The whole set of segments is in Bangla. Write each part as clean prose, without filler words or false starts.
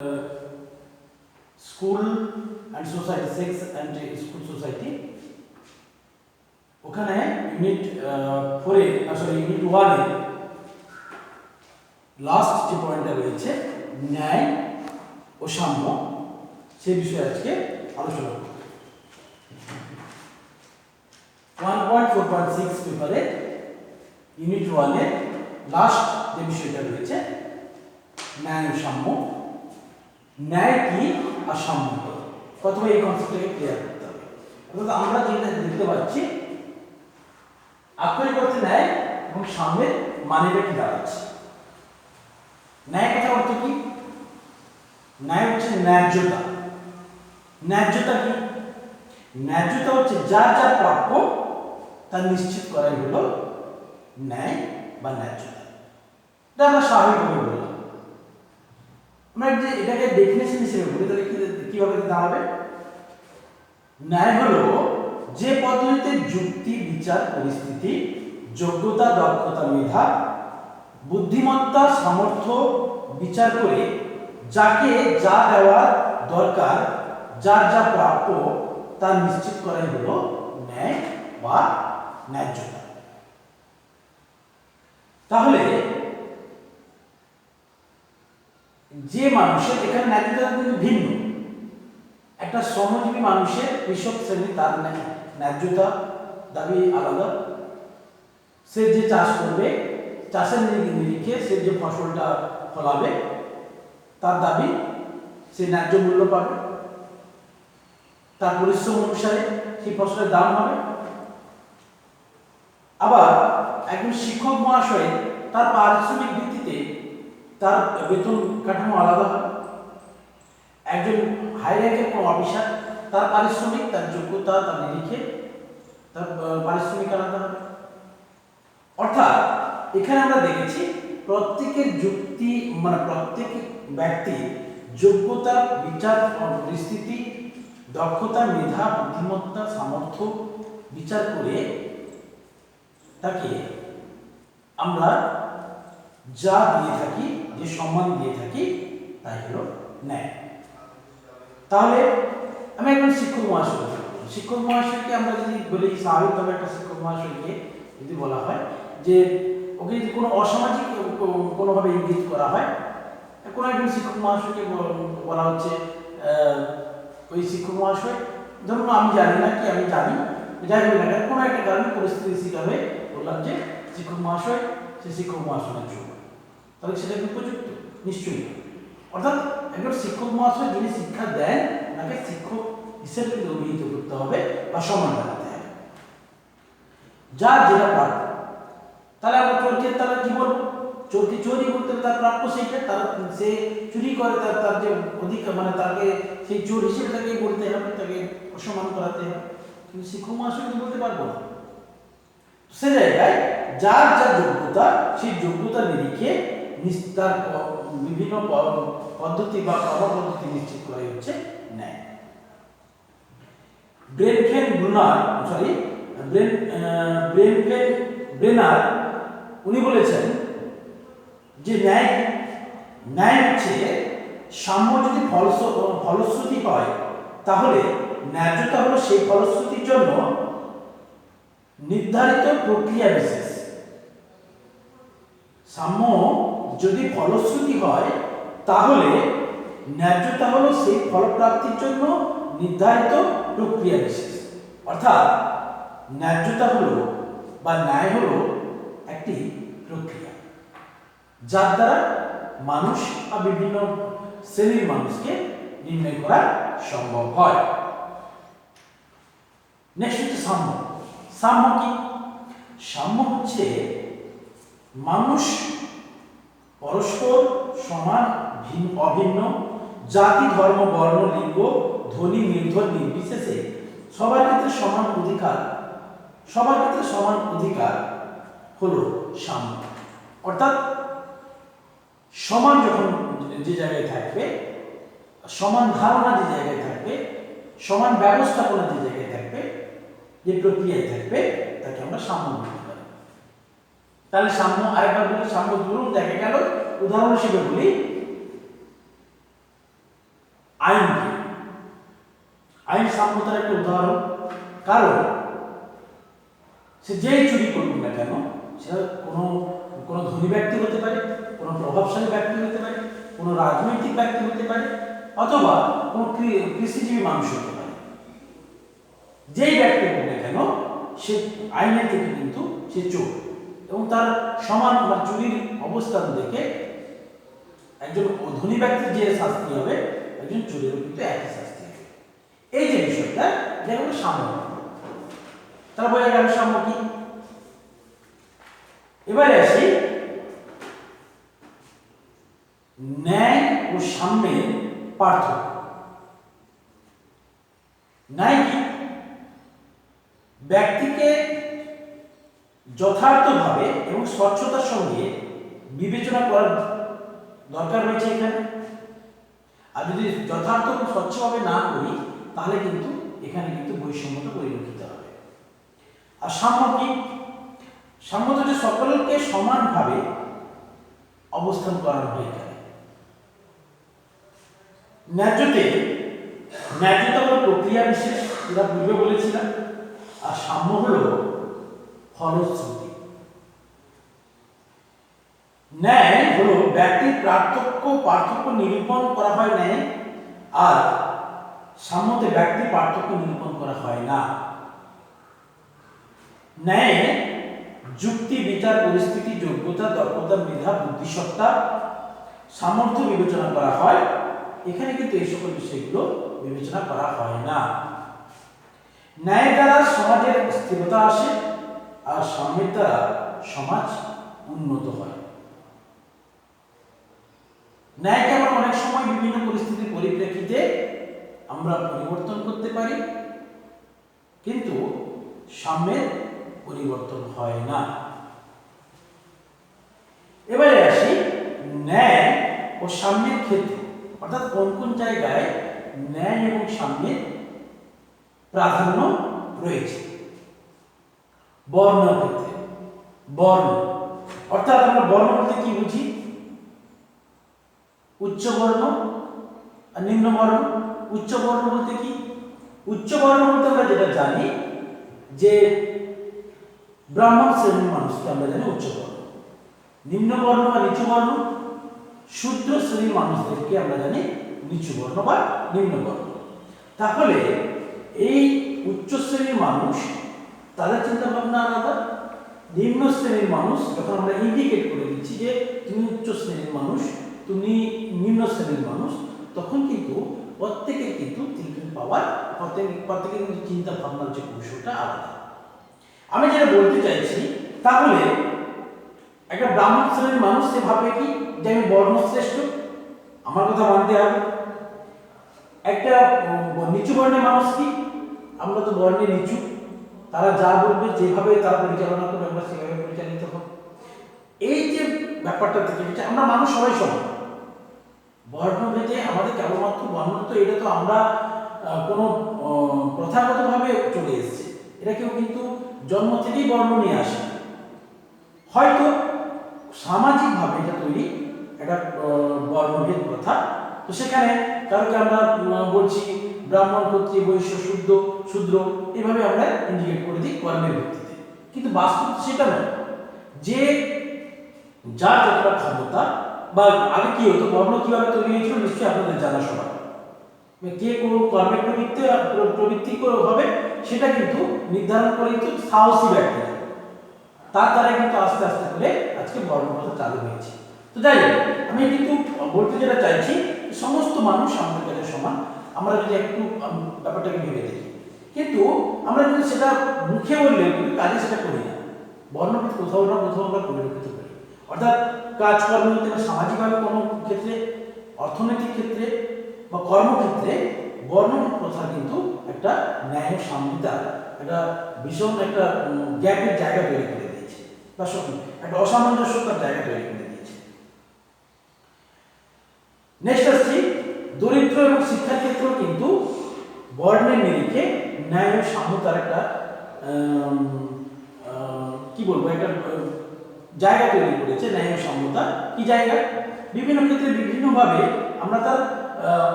School and society, sex and school society, ওখানে ইউনিট 4-এ ইউনিট 1-এ লাস্ট যে পয়েন্টটা রয়েছে ন্যায় ও সাম্য, সে বিষয়ে আজকে আলোচনা করব। 1.4.6 পেপারে ইউনিট 1-এ লাস্ট যে বিষয়টা রয়েছে ন্যায় ও সাম্য। ন্যায় কি আর সাম্য কি, প্রথমে এই কনসেপ্টটাকে ক্লিয়ার করতে হবে। অর্থাৎ আমরা যেটা দেখতে পাচ্ছি আক্ষরিক অর্থে ন্যায় এবং সাম্যের মানেটা কি দাঁড়াচ্ছে। ন্যায় কথার অর্থ কি? ন্যায় হচ্ছে ন্যায্যতা। ন্যায্যতা কি? ন্যায্যতা হচ্ছে যার যা প্রাপ্য তা নিশ্চিত করাই হলো ন্যায় বা ন্যায্যতা। এটা আমরা স্বাভাবিকভাবে বললাম। আমরা যে এটাকে ডেফিনেশন হিসেবে বলি তাহলে কিভাবে দাঁড়াবে? ন্যায় হলো যে পদ্ধতিতে যুক্তি, বিচার, পরিস্থিতি, যোগ্যতা, দক্ষতা, মেধা, বুদ্ধিমত্তা, সামর্থ্য বিচার করে যাকে যা দেওয়া দরকার, যার যা প্রাপ্য তা নিশ্চিত করাই হলো ন্যায় বা ন্যায্যতা। তাহলে যে মানুষের এখানে ন্যায্যতা কিন্তু ভিন্ন। একটা শ্রমজীবী মানুষের, কৃষক শ্রেণী, তার ন্যায্যতা দাবি আলাদা। সে যে চাষ করবে, চাষের নিরিখে সে যে ফসলটা ফলাবে তার দাবি সে ন্যায্য মূল্য পাবে, তার পরিশ্রম অনুসারে সেই ফসলের দাম হবে। আবার একজন শিক্ষক মহাশয় তার পারিশ্রমিক ভিত্তিতে তার বেতন কাঠামো আলাদা হবে। একজন হাই র্যাঙ্কের কোনো অফিসার তার পারিশ্রমিক, তার যোগ্যতা, তার নিরিখে তার পারিশ্রমিক আলাদা হবে। অর্থাৎ এখানে আমরা দেখেছি প্রত্যেকের যুক্তি, মানে প্রত্যেক ব্যক্তির যোগ্যতা, বিচার, পরিস্থিতি, দক্ষতা, মেধা, বুদ্ধিমত্তা, সামর্থ্য বিচার করে তাকে আমরা যা দিয়ে থাকি, যে সম্মান দিয়ে থাকি তাই হলো ন্যায়। তাহলে আমি একজন শিক্ষক মহাশয়, শিক্ষক মহাশয়কে আমরা যদি বলি, স্বাভাবিকভাবে একটা শিক্ষক মহাশয়কে যদি বলা হয় যে ওকে যদি কোনো অসামাজিক কোনোভাবে ইঙ্গিত করা হয়, কোনো একজন শিক্ষক মহাশয়কে বলা হচ্ছে ওই শিক্ষক মহাশয়, ধরুন আমি জানি না কি আমি জানি, যাই হোক না কোনো একটা কারণে পরিস্থিতি শিকার হয়ে বললাম যে শিক্ষক মহাশয়, সে শিক্ষক মহাশয়ের যোগ্য, তাহলে সেটা কি উপযুক্ত? নিশ্চয়ই। অর্থাৎ একজন শিক্ষক মহাশয় যিনি শিক্ষা দেন তাকে শিক্ষক হিসেবে অভিহিত করতে হবে বা সম্মান জানাতে হবে, যার যেটা প্রাপ্য। তাহলে আমরা চোরকে তারা কি বলবো? চোরকে চোরই করতে হবে, তার প্রাপ্য সেইটা, তার সে চুরি করে তার যে অধিকার, মানে তাকে সেই চোর হিসেবে তাকে বলতে হবে, তাকে অসম্মান করাতে হবে। কিন্তু শিক্ষক মহাশয় বলতে পারবো না। সে জায়গায় যার যা যোগ্যতা, সেই যোগ্যতা নিরিখে তার বিভিন্ন পদ্ধতি বা কর্মপদ্ধতি নিশ্চিত করাই হচ্ছে ন্যায়। ব্রেনার উনি বলেছেন যে ন্যায় হচ্ছে সাম্য যদি ফলশ্রুতি হয়, তাহলে ন্যায্যতা হলো সেই ফলশ্রুতির জন্য নির্ধারিত প্রক্রিয়া বিশেষ। সাম্য যদি ফলশ্রুতি হয় তাহলে ন্যায্যতা হলো সেই ফলপ্রাপ্তির জন্য নির্ধারিত প্রক্রিয়া বিশেষ। অর্থাৎ ন্যায্যতা হলো বা ন্যায় হলো একটি প্রক্রিয়া, যার দ্বারা মানুষ বা বিভিন্ন শ্রেণীর মানুষকে নির্ণয় করা সম্ভব হয়। নেক্সট হচ্ছে সাম্য। সাম্য কি? সাম্য হচ্ছে মানুষ পরস্পর সমান, অভিন্ন, জাতি, ধর্ম, বর্ণ, লিঙ্গ, ধনী, নির্ধন নির্বিশেষে সবার ক্ষেত্রে সমান অধিকার হলো সাম্য। অর্থাৎ সমান যখন যে জায়গায় থাকবে, সমান ধারণা যে জায়গায় থাকবে, সমান ব্যবস্থাপনা যে জায়গায় থাকবে, যে প্রক্রিয়ায় থাকবে, তাকে আমরা সাম্য বলতে পারি। তাহলে সাম্য, আরেকবার বলি, সাম্য ধরুন দেখা গেল, উদাহরণ হিসেবে বলি, আইনকে। আইন সাম্যতার একটা উদাহরণ, কারণ সে যেই চুরি করুক না কেন, সেটা কোনো কোনো ধনী ব্যক্তি হতে পারে, কোনো প্রভাবশালী ব্যক্তি হতে পারে, কোনো রাজনৈতিক ব্যক্তি হতে পারে, অথবা কোনো কৃষিজীবী মানুষ হতে পারে। যেই ব্যক্তি হোক না কেন, সে আইনের চোখে কিন্তু সে চোর, এবং তার সমান বা চুরির অবস্থান দেখে একজন ধনী ব্যক্তির যে শাস্তি হবে, একজন চোরেরও কিন্তু একই শাস্তি হবে। এই যে বিষয়টা, এটা হলো সাম্য। তারা বোঝা গেল সাম্য কি। এবারে আসি ন্যায় ও সাম্যের পার্থক্য। ন্যায় কি? ব্যক্তিকে যথার্থভাবে এবং স্বচ্ছতার সঙ্গে বিবেচনা করার দরকার রয়েছে এখানে। আর যদি যথার্থ এবং স্বচ্ছভাবে না করি, তাহলে কিন্তু এখানে কিন্তু বৈষম্যতা পরিলক্ষিত হবে। আর সাম্য কি? সাম্য যে সকলকে সমানভাবে অবস্থান করানো হয়ে যায়। ন্যায্যতা হলো প্রক্রিয়া বিশেষ, যেটা পূর্বে বলেছিলাম। আর সাম্য হলো ফলশ্রুতি। ন্যায় হলো ব্যক্তির পার্থক্য নিরূপণ করা হয় ন্যায়, আর সাম্যতে ব্যক্তির পার্থক্য নিরূপণ করা হয় না। ন্যায় যুক্তি, বিচার, পরিস্থিতি, যোগ্যতা, দক্ষতা, মেধা, বুদ্ধিসত্তা, সামর্থ্য বিবেচনা করা হয়। এখানে কিন্তু এই সকল বিষয়গুলো বিবেচনা করা হয় না। ন্যায়ের দ্বারা সমাজের স্থিরতা আসে, আর সাম্যের দ্বারা সমাজ উন্নত হয়। ন্যায়কে আমরা অনেক সময় বিভিন্ন পরিস্থিতির পরিপ্রেক্ষিতে আমরা পরিবর্তন করতে পারি, কিন্তু সাম্যের পরিবর্তন হয় না। এবারে আসি ন্যায় ও সাম্যের ক্ষেত্রে, অর্থাৎ কোন কোন জায়গায় ন্যায় এবং সাম্যের প্রাধান্য রয়েছে। বর্ণ ক্ষেত্রে, বর্ণ অর্থাৎ আমরা বর্ণ বলতে কি বুঝি? উচ্চ বর্ণ আর নিম্ন বর্ণ। উচ্চ বর্ণ বলতে কি? উচ্চ বর্ণ বলতে আমরা যেটা জানি যে ব্রাহ্মণ শ্রেণীর মানুষকে আমরা জানি উচ্চ বর্ণ। নিম্ন বর্ণ বা নিচু বর্ণ, শূদ্র শ্রেণীর মানুষদেরকে আমরা জানি নিচু বর্ণ বা নিম্ন বর্ণ। তাহলে এই উচ্চ শ্রেণীর মানুষ, তাদের চিন্তা ভাবনা আলাদা। নিম্ন শ্রেণীর মানুষ যখন আমরা ইন্ডিকেট করে দিচ্ছি যে তুমি উচ্চ শ্রেণীর মানুষ, তুমি নিম্ন শ্রেণীর মানুষ, তখন কিন্তু প্রত্যেকের কিন্তু থিঙ্কিং পাওয়ার, প্রত্যেকের কিন্তু চিন্তা ভাবনার যে কৌশলটা আলাদা। আমি যেটা বলতে চাইছি, তাহলে একটা ব্রাহ্মণ শ্রেণীর মানুষ সে ভাবে কি যে আমি বর্ণশ্রেষ্ঠ, আমার কথা মানতে হবে। একটা নিচু বর্ণের মানুষ কি, আমরা তো বর্ণে নিচু, তারা যা বলবে, যেভাবে তারা পরিচালনা করবে, আমরা সেভাবে পরিচালিত হব। এই যে ব্যাপারটা থেকে আমরা মানুষ সবাই সমান। বর্ণভেদে আমাদের কেবলমাত্র বর্ণগত, এটা তো আমরা কোনো প্রথাগতভাবে চলে এসেছে। এটা কেউ কিন্তু জন্ম থেকেই বর্ণ নিয়ে আসে, হয়তো সামাজিকভাবে এটা তৈরি একটা বর্ণভেদ প্রথা। তো সেখানে কারোকে আমরা বলছি ব্রাহ্মণ, ক্ষত্রিয়, বৈশ্য, শূদ্র, এভাবে আমরা ইন্ডিকেট করে দিই কর্মের ভিত্তিতে। কিন্তু বাস্তব সেটা নয়, যে যার যতটা ক্ষমতা, বা আগে কি হতো, বর্ণ কিভাবে তৈরি হয়েছিল নিশ্চয়ই আপনাদের জানা সবার। কে কোন কর্মের প্রবৃত্তি হবে সেটা কিন্তু নির্ধারণ করে কিন্তু সাহসী ব্যক্তি, তার দ্বারা কিন্তু আস্তে আস্তে করে আজকে বর্ণ প্রথা চালু হয়েছে। তো যাই হোক, আমি কিন্তু বলতে যেটা চাইছি, সমস্ত মানুষ আমাদের কাছে সমান। আমরা যদি একটু ব্যাপারটাকে ভেবে দেখি, কিন্তু আমরা যদি সেটা মুখে বললে কিন্তু কাজে সেটা করি না। বর্ণভেদ কোথাও না কোথাও আমরা পরিলক্ষিত করি, অর্থাৎ কাজকর্ম হতে বা সামাজিকভাবে কোনো ক্ষেত্রে, অর্থনৈতিক ক্ষেত্রে বা কর্মক্ষেত্রে বর্ণভেদ প্রথা কিন্তু একটা ন্যায় সাম্যতার একটা ভীষণ একটা গ্যাপের জায়গা তৈরি করে দিয়েছে, বা একটা অসামঞ্জস্যতার জায়গা তৈরি করে দিয়েছে। নেক্সট আসছি, দরিদ্র এবং শিক্ষার ক্ষেত্রেও কিন্তু বর্ণের নিরিখে ন্যায় ও সাম্যতার একটা কি বলবো, একটা জায়গা তৈরি করেছে। ন্যায় ও সাম্যতা কি জায়গা? বিভিন্ন ক্ষেত্রে বিভিন্নভাবে আমরা তার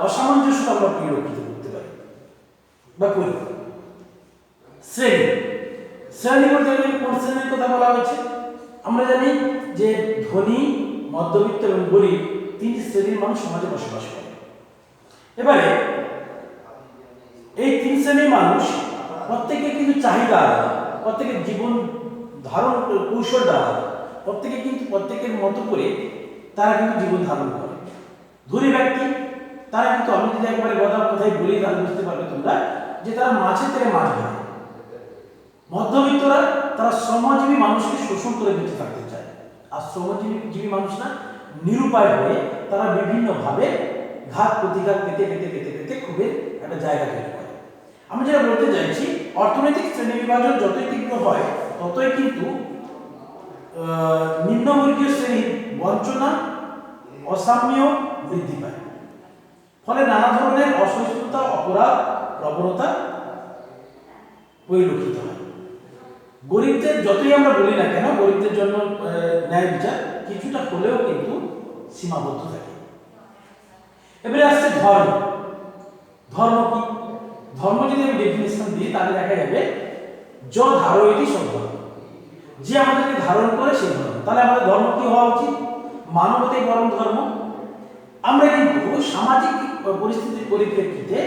অসামঞ্জস্যতা আমরা আমরা পরিলক্ষিত করতে পারি বা করি। শ্রেণী, শ্রেণী বলতে গেলে কোন শ্রেণীর কথা বলা হয়েছে? আমরা জানি যে ধনী, মধ্যবিত্ত এবং গরিব তিনটি শ্রেণীর মানুষ সমাজে বসবাস করে। এবারে এই তিন শ্রেণীর মানুষ প্রত্যেকের কিন্তু চাহিদা আলাদা, প্রত্যেকের জীবন ধারণ কৌশলটা আলাদা, প্রত্যেকে কিন্তু প্রত্যেকের মতো করে তারা কিন্তু জীবন ধারণ করে। ধনী ব্যক্তি তারা কিন্তু, আমি যদি একবারে কথাই বলি তাহলে বুঝতে পারবে তোমরা, যে তারা মাছের থেকে মাছ ধরে। মধ্যবিত্তরা তারা শ্রমজীবী মানুষকে শোষণ করে বেঁচে থাকতে চায়, আর শ্রমজীবী মানুষরা নিরুপায় হয়ে তারা বিভিন্নভাবে ঘাত প্রতিঘাত পেতে পেতে পেতে পেতে খুবই একটা জায়গা তৈরি করে। আমি যেটা বলতে চাইছি, অর্থনৈতিক শ্রেণী বিভাজন যতই তীব্র হয় ততই কিন্তু নিম্নবর্গীয় শ্রেণীর বঞ্চনা, অসাম্য বৃদ্ধি পায়। ফলে নানা ধরনের অসহিষ্ণুতা, অপরাধ, প্রবণতা পরিলক্ষিত হয়। গরিবদের যতই আমরা বলি না কেন, গরিবদের জন্য ন্যায় বিচার কিছুটা হলেও কিন্তু সীমাবদ্ধ থাকে। এবারে আসছে ধর্ম। ধর্ম কি? ধর্ম যদি আমি ডেফিনেশন দিই তাহলে দেখা যাবে য ধারয়তি সব ধর্ম, যে আমাদেরকে ধারণ করে সেই ধর্ম। তাহলে আমাদের ধর্ম কি হওয়া উচিত? মানবতাই পরম ধর্ম। আমরা কিন্তু সামাজিক পরিস্থিতির পরিপ্রেক্ষিতে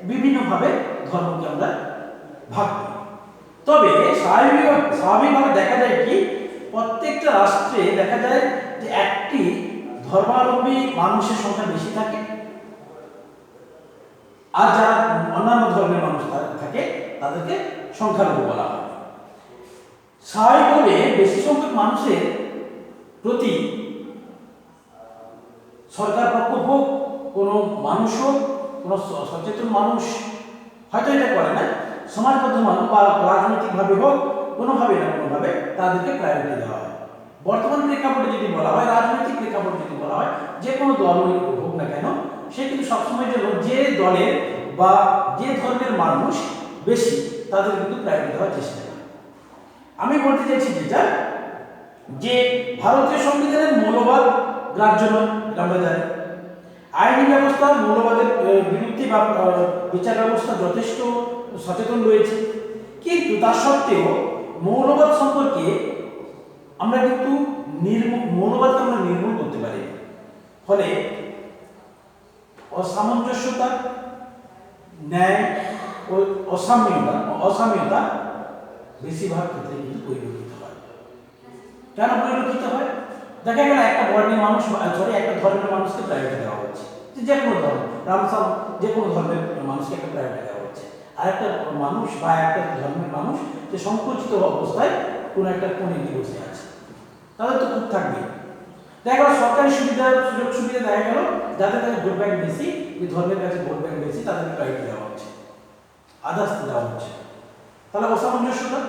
বিভিন্নভাবে ধর্মকে আমরা ভাগ করি। তবে স্বাভাবিকভাবে দেখা যায় কি, প্রত্যেকটা রাষ্ট্রে দেখা যায় যে একটি ধর্মাবলম্বী মানুষের সংখ্যা বেশি থাকে, আর যারা অন্যান্য ধর্মের মানুষ থাকে তাদেরকে সংখ্যালঘু বলা হয়। স্বাভাবিকভাবে বেশি সংখ্যক মানুষের প্রতি সরকার পক্ষ হোক, কোনো মানুষ হোক, কোনো সচেতন মানুষ হয়তো এটা করে না, সমাজবদ্ধ মানুষ বা রাজনৈতিকভাবে হোক, কোনোভাবে না কোনোভাবে তাদেরকে প্রায়োরিটি দেওয়া হয়। বর্তমান প্রেক্ষাপটে যদি বলা হয়, রাজনৈতিক প্রেক্ষাপটে যদি বলা হয়, যে কোনো দল হোক না কেন, সে কিন্তু সবসময় জন্য যে দলের বা যে ধর্মের মানুষ বেশি তাদের কিন্তু প্রায়োরিটি দেওয়ার চেষ্টা করে। আমি বলতে চাইছি যেটা, যে ভারতীয় সংবিধানের মৌলবাদ গ্রাহ্য নয়, আমরা জানি। আইনি ব্যবস্থা মৌলবাদের বিরুদ্ধে বা বিচার ব্যবস্থা যথেষ্ট সচেতন রয়েছে, কিন্তু তা সত্ত্বেও মৌলবাদ সম্পর্কে আমরা কিন্তু মৌলবাদকে আমরা নির্মূল করতে পারি। ফলে অসামঞ্জস্যতা, ন্যায় ও অসাম্যতা বেশিরভাগ ক্ষেত্রে কিন্তু পরিলক্ষিত হয়। কেন পরিলক্ষিত হয়? দেখা গেল একটা বর্ণের মানুষ, একটা ধর্মের মানুষকে প্রায়োরিটি দেওয়া হচ্ছে, যে কোনো ধর্ম, রামসাম, যে কোনো ধর্মের মানুষকে একটা প্রায়োরিটি দেওয়া হচ্ছে। আর একটা মানুষ বা একটা ধর্মের মানুষ যে সংকুচিত অবস্থায় কোনো একটা কোণে গিয়ে বসে আছে, তাদের তো খুব থাকবে। দেখা গেল সরকারি সুযোগ সুবিধা দেখা গেল যাদের কাছে ভোট ব্যাংক বেশি, যে ধর্মের কাছে ভোট ব্যাংক বেশি, তাদেরকে প্রায়োরিটি দেওয়া হচ্ছে, আদার্স দেওয়া হচ্ছে। তাহলে অসামঞ্জস্যতা,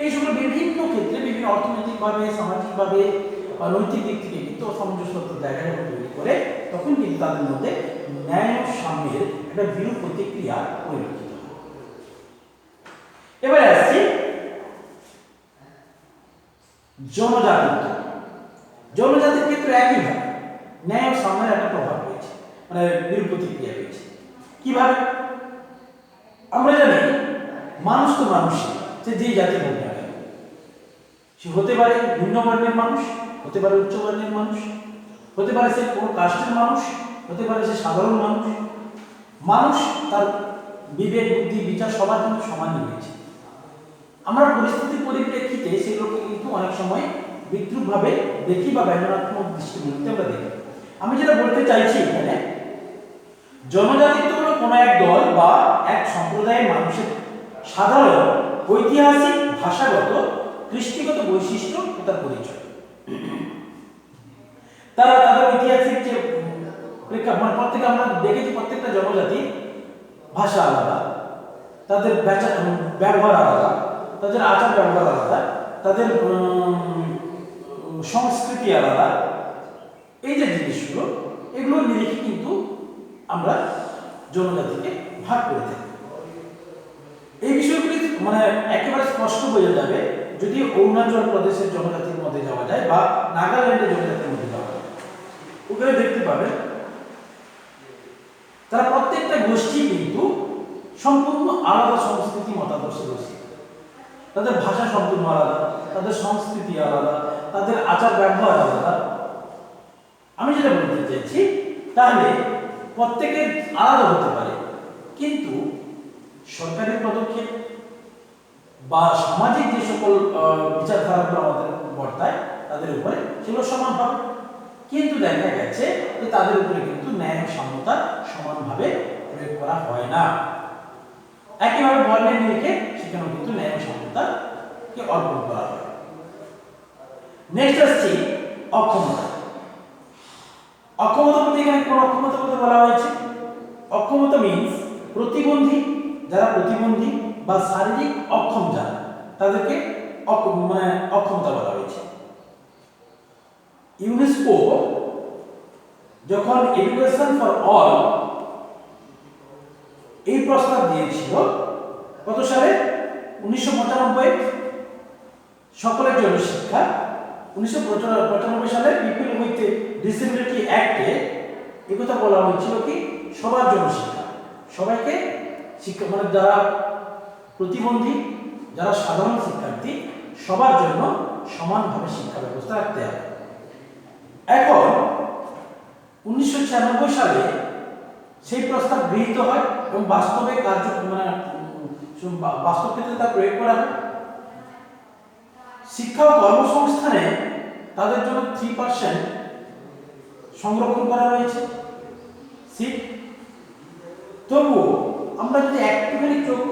এই সকল বিভিন্ন ক্ষেত্রে বিভিন্ন অর্থনৈতিকভাবে, সামাজিকভাবে বা নৈতিক দিক থেকে কিন্তু অসামঞ্জস্যতা দেখা তৈরি করে, তখন কিন্তু তাদের মধ্যে ন্যায় ও সাম্যের একটা বিরূপ প্রতিক্রিয়া পরিলক্ষিত হয়। এবারে আসছি জনজাতিত্ব। জনজাতির ক্ষেত্রে একইভাবে ন্যায় ও সাম্যের একটা প্রভাব রয়েছে, মানে বিরূপ প্রতিক্রিয়া রয়েছে। কিভাবে? আমরা জানি মানুষ তো মানুষই, সে যেই জাতি হোক না কেন, সে হতে পারে নিম্নবর্ণের মানুষ, হতে পারে উচ্চবর্ণের মানুষ, হতে পারে সে কোনো কাস্টের মানুষ, হতে পারে সে সাধারণ মানুষ। মানুষ তার বিবেক, বুদ্ধি, বিচার সবার কিন্তু সমানই রয়েছে। আমরা পরিস্থিতির পরিপ্রেক্ষিতে সেগুলোকে কিন্তু অনেক সময় বিদ্রুপভাবে দেখি বা ব্যঙ্গাত্মক দৃষ্টিভঙ্গিতে আমরা দেখি। আমি যেটা বলতে চাইছি এখানে, জনজাতিত্ব হলো কোনো এক দল বা এক সম্প্রদায়ের মানুষের সাধারণ ঐতিহাসিক, ভাষাগত, কৃষ্টিগত বৈশিষ্ট্য ও তার পরিচয়। তারা তাদের ঐতিহাসিক যে প্রেক্ষাপট, প্রত্যেকে আমরা দেখেছি প্রত্যেকটা জনজাতি ভাষা আলাদা, তাদের ব্যবহার আলাদা, তাদের আচার ব্যবহার আলাদা, তাদের সংস্কৃতি আলাদা। এই যে জিনিসগুলো, এগুলোর নিরিখে কিন্তু আমরা জনজাতিকে ভাগ করে থাকি। এই বিষয়গুলি মানে একেবারে স্পষ্ট বোঝা যাবে যদি অরুণাচল প্রদেশের জনজাতির মধ্যে যাওয়া যায় বা নাগাল্যান্ডের জনজাতির মধ্যে যাওয়া যায়। ওখানে দেখতে পাবেন তারা প্রত্যেকটা গোষ্ঠী কিন্তু সম্পূর্ণ আলাদা সংস্কৃতি মতাদর্শে রয়েছে। তাদের ভাষা সম্পূর্ণ আলাদা, তাদের সংস্কৃতি আলাদা, তাদের আচার ব্যবহার আলাদা। আমি যেটা বলতে চাইছি, তাহলে প্রত্যেকের আলাদা হতে পারে, কিন্তু সরকারি পদক্ষেপ বা সামাজিক যে সকল বিচারধারাগুলো আমাদের বর্তায় তাদের উপরে সেগুলো সমান হবে। কিন্তু দেখা গেছে যে তাদের উপরে কিন্তু ন্যায় সাম্যতা সমানভাবে প্রয়োগ করা হয় না। একইভাবে বর্ণের নিরিখে সেখানেও কিন্তু ন্যায় সাম্যতাকে অর্পণ করা হয়। নেক্সট আসছে অক্ষমতা। অক্ষমতা বলতে এখানে কোন অক্ষমতা বলতে বলা হয়েছে? অক্ষমতা মিন্স প্রতিবন্ধী, যারা প্রতিবন্ধী বা শারীরিক অক্ষম যারা, তাদেরকে অক্ষমতা বলা হয়েছে। ইউনেস্কো যখন এডুকেশন ফর অল এই প্রস্তাব দিয়েছিল কত সালে? 1995 সকলের জন্য শিক্ষা। 1995 সালে পিপল উইথ ডিসেবিলিটি অ্যাক্টে একথা বলা হয়েছিল কি সবার জন্য শিক্ষা, সবাইকে শিক্ষা যারা প্রতিবন্ধী, যারা সাধারণ শিক্ষার্থী, সবার জন্য সমানভাবে শিক্ষা ব্যবস্থা রাখতে হবে। এখন 1996 সালে সেই প্রস্তাব গৃহীত হয় এবং বাস্তবে বাস্তব ক্ষেত্রে তা প্রয়োগ করা হয়। শিক্ষা ও কর্মসংস্থানে তাদের জন্য 3% সংরক্ষণ করা হয়েছে সিট। তবুও আমরা যদি একটুখানি চোখ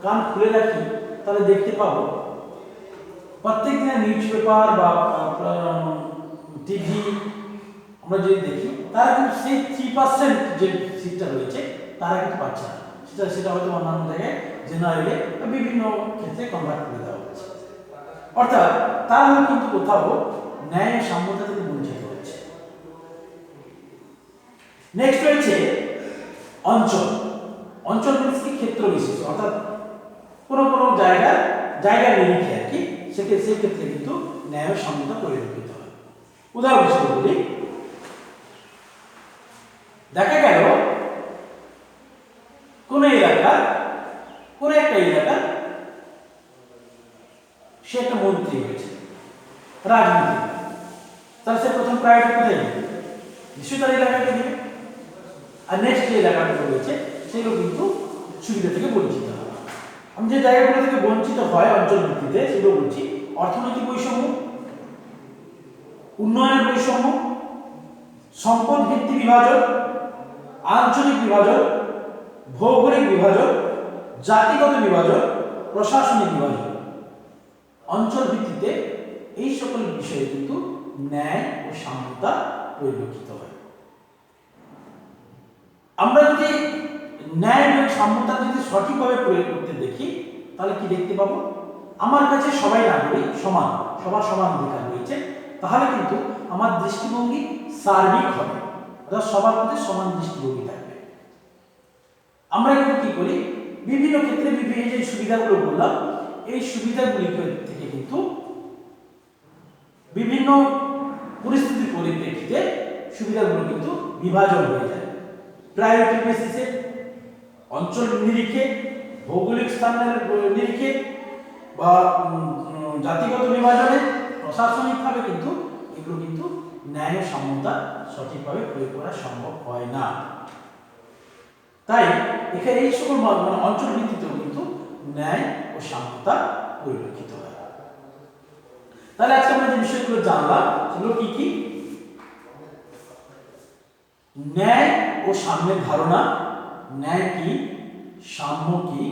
কান খুলে রাখি তাহলে দেখতে পাবো প্রত্যেক দিনের নিউজ পেপার বা টিভি আমরা যদি দেখি, তারা কিন্তু সেই 3% যে সিটটা রয়েছে তারা কিন্তু পাচ্ছে না। সেটা হয়তো অন্যান্য জায়গায় জেনারেলে বিভিন্ন ক্ষেত্রে কনভার্ট করে দেওয়া হচ্ছে। অর্থাৎ তারা কিন্তু কোথাও ন্যায় সাম্যতা থেকে বঞ্চিত হচ্ছে। নেক্সট রয়েছে অঞ্চল। অঞ্চল মিন্স কি ক্ষেত্র বিশেষ, অর্থাৎ কোনো কোনো জায়গার নিরিখে আর কি, সেই ক্ষেত্রে কিন্তু ন্যায় সাম্যতা পরিলক্ষিত হয়। উদাহরণ হিসেবে বলি, দেখা গেল কোন একটা এলাকা সে একটা মন্ত্রী হয়েছে, রাজনীতি, তাহলে সে প্রথম প্রায়োরিটি কোথায় নেবে? নিশ্চয়ই তার এলাকাকে নেবে। আর নেক্সট যে এলাকাটা রয়েছে সেগুলো কিন্তু সুবিধা থেকে বঞ্চিত হবে। আমি যে জায়গাগুলো থেকে বঞ্চিত হয় অঞ্চল ভিত্তিতে সেগুলো বলছি: অর্থনৈতিক বৈষম্য, উন্নয়নের বৈষম্য, সম্পদ ভিত্তিক বিভাজন, আঞ্চলিক বিভাজন, ভৌগোলিক বিভাজন, জাতিগত বিভাজন, প্রশাসনিক বিভাজন। অঞ্চল ভিত্তিতে এই সকল বিষয়ে কিন্তু ন্যায় ও সাম্যতা পরিলক্ষিত হয়। আমরা যদি ন্যায় এবং সাম্যতা যদি সঠিকভাবে প্রয়োগ করতে দেখি তাহলে কি দেখতে পাবো? আমার কাছে সবাই নাগরিক সমান, সবার সমান অধিকার রয়েছে, তাহলে কিন্তু আমার দৃষ্টিভঙ্গি সার্বিক হবে, অর্থাৎ সবার প্রতি সমান দৃষ্টিভঙ্গি থাকবে। আমরা কিন্তু কি করি, বিভিন্ন ক্ষেত্রে বিভিন্ন যে সুবিধাগুলো বললাম, এই সুবিধাগুলি থেকে কিন্তু বিভিন্ন পরিস্থিতির পরিপ্রেক্ষিতে সুবিধাগুলো কিন্তু বিভাজন হয়ে যায়। প্রায়োরিটি বেসিসে, অঞ্চল নিরিখে, ভৌগোলিক স্থানের নিরিখে বা জাতিগত বিভাজনে, প্রশাসনিকভাবে কিন্তু এগুলো কিন্তু ন্যায় সাম্যতা সঠিকভাবে প্রয়োগ করা সম্ভব হয় না। তাই এখানে এই সকল অঞ্চল ভিত্তিতেও কিন্তু ন্যায় ও সাম্যতা পরিলক্ষিত হয়। তাহলে আজকে আমরা যে বিষয়গুলো জানলাম সেগুলো কি কি? ন্যায় ও সাম্যের ধারণা, ন্যায় কি, সাম্য কি,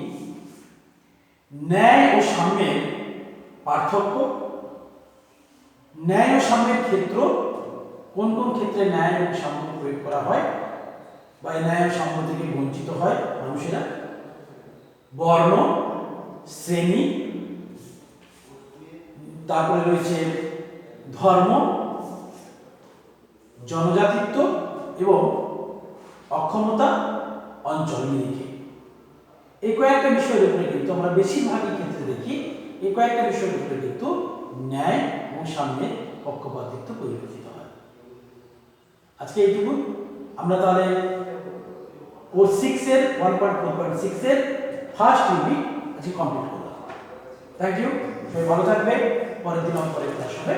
ন্যায় ও সাম্যের পার্থক্য, ন্যায় ও সাম্যের ক্ষেত্র, কোন কোন ক্ষেত্রে ন্যায় ও সাম্য প্রয়োগ করা হয় বা ন্যায় ও সাম্য থেকে বঞ্চিত হয় মানুষেরা, বর্ণ, শ্রেণী, তারপরে রয়েছে ধর্ম, জনজাতিত্ব এবং অক্ষমতা, অঞ্চল নিরিখে। এই কয়েকটা বিষয়ের উপরে কিন্তু আমরা বেশিরভাগই ক্ষেত্রে দেখি এই কয়েকটা বিষয়ের উপরে কিন্তু ন্যায় এবং সাম্যের পক্ষপাতিত্ব পরিলক্ষিত হয়। আজকে এইটুকু। আমরা তাহলে ও 6 এর 1.4.6 এর ফার্স্ট ইউনিট আজকে কমপ্লিট করলাম। থ্যাংক ইউ, সবাই ভালো থাকবে। পরের দিন আমার পরের ক্লাস হবে।